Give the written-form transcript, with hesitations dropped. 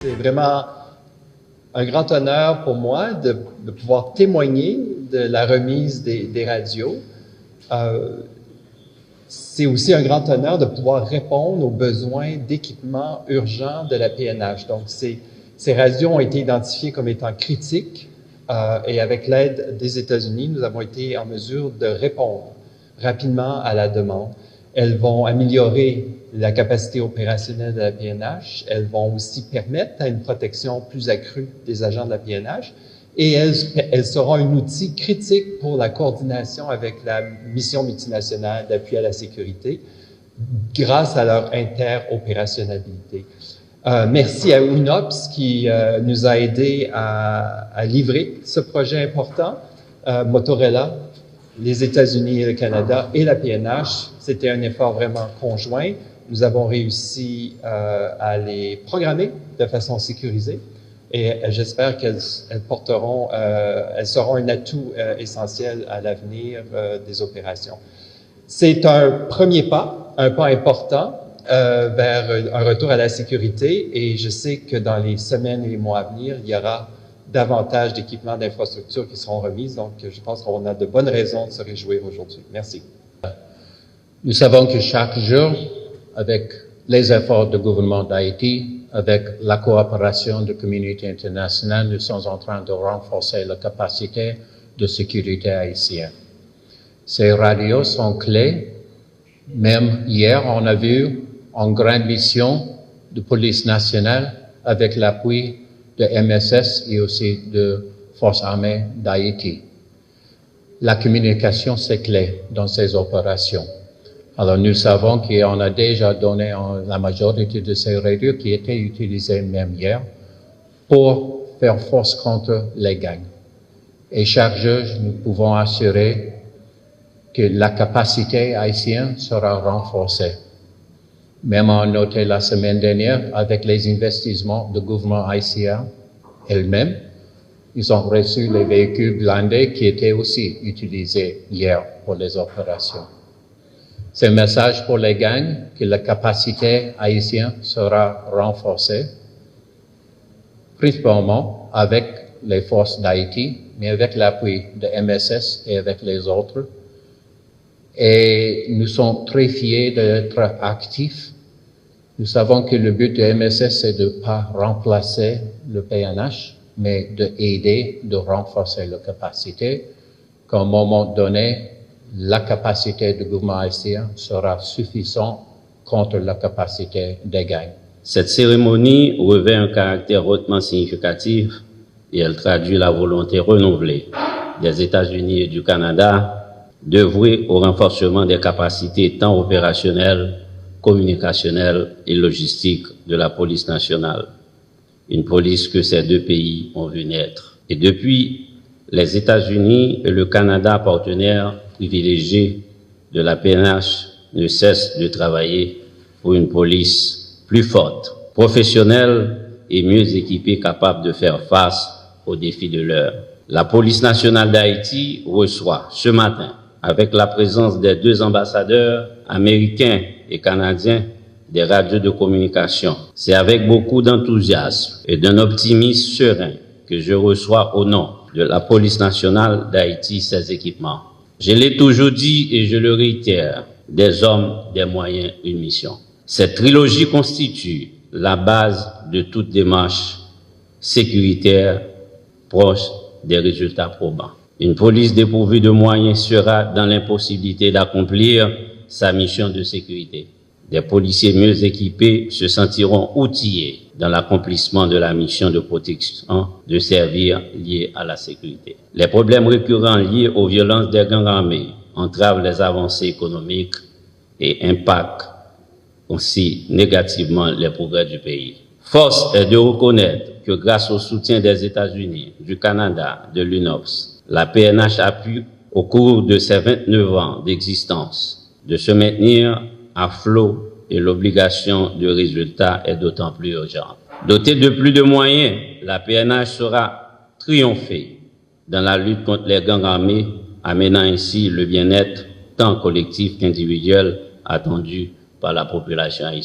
C'est vraiment un grand honneur pour moi de pouvoir témoigner de la remise des radios. C'est aussi un grand honneur de pouvoir répondre aux besoins d'équipement urgent de la PNH. Donc, ces radios ont été identifiées comme étant critiques et avec l'aide des États-Unis, nous avons été en mesure de répondre rapidement à la demande. Elles vont améliorer la capacité opérationnelle de la PNH. Elles vont aussi permettre à une protection plus accrue des agents de la PNH. Et elles seront un outil critique pour la coordination avec la mission multinationale d'appui à la sécurité grâce à leur interopérationnalité. Merci à UNOPS qui nous a aidés à livrer ce projet important. Motorola, les États-Unis et le Canada et la PNH, c'était un effort vraiment conjoint. Nous avons réussi à les programmer de façon sécurisée et j'espère qu'elles seront un atout essentiel à l'avenir des opérations. C'est un premier pas, un pas important vers un retour à la sécurité et je sais que dans les semaines et les mois à venir, il y aura davantage d'équipements d'infrastructure qui seront remises. Donc, je pense qu'on a de bonnes raisons de se réjouir aujourd'hui. Merci. Nous savons que chaque jour, avec les efforts du gouvernement d'Haïti, avec la coopération de la communauté internationale, nous sommes en train de renforcer la capacité de sécurité haïtienne. Ces radios sont clés. Même hier, on a vu une grande mission de police nationale avec l'appui de MSS et aussi de Forces armées d'Haïti. La communication, c'est clé dans ces opérations. Alors, nous savons qu'on a déjà donné la majorité de ces radios qui étaient utilisées même hier pour faire force contre les gangs. Et chaque jour, nous pouvons assurer que la capacité haïtienne sera renforcée. Même on a noté la semaine dernière, avec les investissements du gouvernement haïtien elle-même, ils ont reçu les véhicules blindés qui étaient aussi utilisés hier pour les opérations. C'est un message pour les gangs que la capacité haïtienne sera renforcée, principalement avec les forces d'Haïti, mais avec l'appui de MSS et avec les autres. Et nous sommes très fiers d'être actifs. Nous savons que le but de MSS, c'est de ne pas remplacer le PNH, mais d'aider, de renforcer la capacité, qu'à un moment donné, la capacité du gouvernement haïtien sera suffisante contre la capacité des gangs. Cette cérémonie revêt un caractère hautement significatif et elle traduit la volonté renouvelée des États-Unis et du Canada d'œuvrer au renforcement des capacités tant opérationnelles, communicationnelles et logistiques de la police nationale. Une police que ces deux pays ont vu naître. Et depuis, les États-Unis et le Canada, partenaires privilégiés de la PNH, ne cessent de travailler pour une police plus forte, professionnelle et mieux équipée, capable de faire face aux défis de l'heure. La police nationale d'Haïti reçoit ce matin, avec la présence des deux ambassadeurs américains et canadiens, des radios de communication. C'est avec beaucoup d'enthousiasme et d'un optimisme serein que je reçois au nom de la police nationale d'Haïti ces équipements. Je l'ai toujours dit et je le réitère, des hommes, des moyens, une mission. Cette trilogie constitue la base de toute démarche sécuritaire proche des résultats probants. Une police dépourvue de moyens sera dans l'impossibilité d'accomplir sa mission de sécurité. Des policiers mieux équipés se sentiront outillés dans l'accomplissement de la mission de protection de servir liée à la sécurité. Les problèmes récurrents liés aux violences des gangs armés entravent les avancées économiques et impactent aussi négativement les progrès du pays. Force est de reconnaître que grâce au soutien des États-Unis, du Canada, de l'UNOPS, la PNH a pu, au cours de ses 29 ans d'existence, de se maintenir à flot et l'obligation de résultat est d'autant plus urgente. Dotée de plus de moyens, la PNH saura triompher dans la lutte contre les gangs armés, amenant ainsi le bien-être tant collectif qu'individuel attendu par la population haïtienne.